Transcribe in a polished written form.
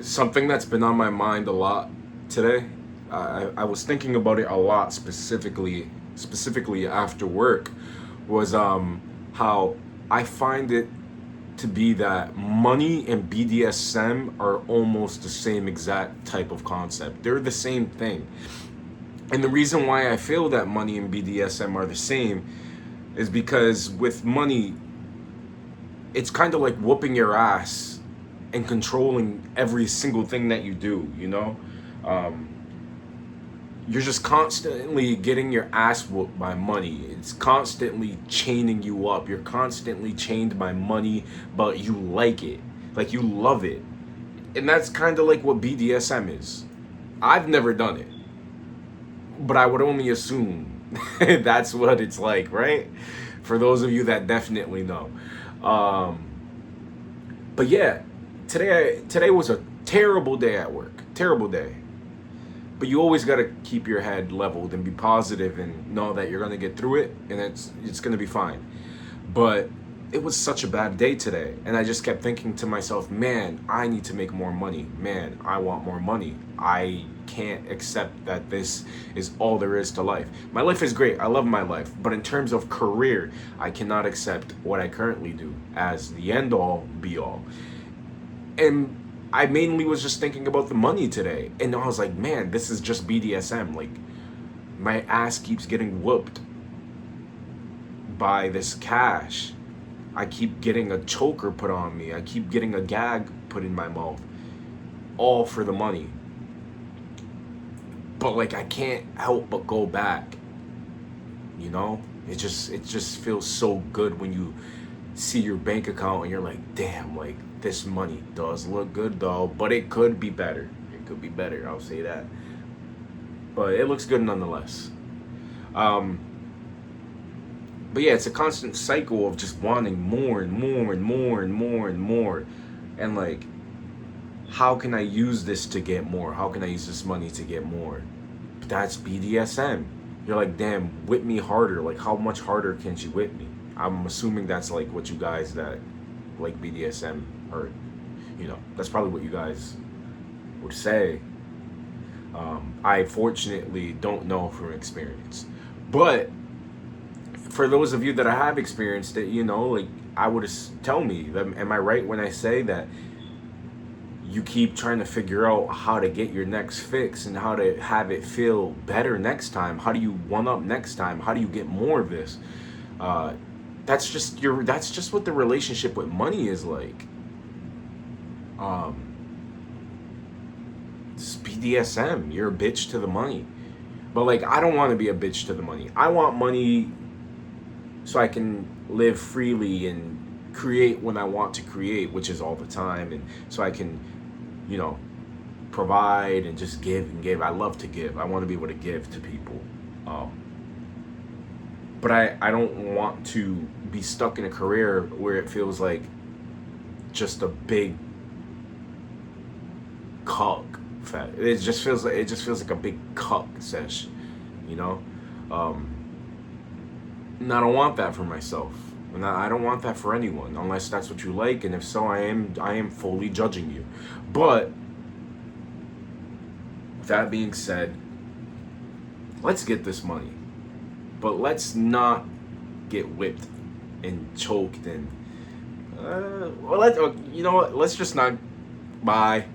Something that's been on my mind a lot today. I was thinking about it a lot, specifically after work, was how I find it to be that money and BDSM are almost the same exact type of concept. They're the same thing. And the reason why I feel that money and BDSM are the same is because with money, it's kind of like whooping your ass and controlling every single thing that you do, you know? Um, you're just constantly getting your ass whooped by money. It's constantly chaining you up. You're constantly chained by money, but you like it. Like you love it. And that's kind of like what BDSM is. I've never done it, but I would only assume that's what it's like, right? For those of you that definitely know. Um, but yeah, today was a terrible day at work. Terrible day. But you always got to keep your head leveled and be positive and know that you're going to get through it and it's going to be fine. But it was such a bad day today, and I just kept thinking to myself, man, I need to make more money. Man, I want more money. I can't accept that this is all there is to life. My life is great. I love my life. But in terms of career, I cannot accept what I currently do as the end all be all. And I mainly was just thinking about the money today. And I was like, man, this is just BDSM. Like, my ass keeps getting whooped by this cash. I keep getting a choker put on me. I keep getting a gag put in my mouth. All for the money. But like I can't help but go back. You know? It just feels so good when you see your bank account and you're like, damn, like this money does look good though, but it could be better. It could be better, I'll say that. But it looks good nonetheless. Um, but yeah, it's a constant cycle of just wanting more and more and more and more and more. And like, how can I use this to get more? How can I use this money to get more? That's BDSM. You're like, damn, whip me harder. Like, how much harder can she whip me? I'm assuming that's like what you guys that like BDSM or, you know, that's probably what you guys would say. I fortunately don't know from experience. But for those of you that I have experienced it, you know, like I would tell me, am I right when I say that you keep trying to figure out how to get your next fix and how to have it feel better next time? How do you one up next time? How do you get more of this? Uh, that's just what the relationship with money is like. Um, it's BDSM. You're a bitch to the money. But like I don't want to be a bitch to the money. I want money so I can live freely and create when I want to create, which is all the time, and so I can, you know, provide and just give and give. I love to give. I want to be able to give to people. Um, but I don't want to be stuck in a career where it feels like just a big cuck. It just feels like a big cuck sesh, you know. Um, and I don't want that for myself, and I don't want that for anyone, unless that's what you like. And if so, I am fully judging you. But that being said, let's get this money, but let's not get whipped and choked and well, you know what? Let's just not. Bye.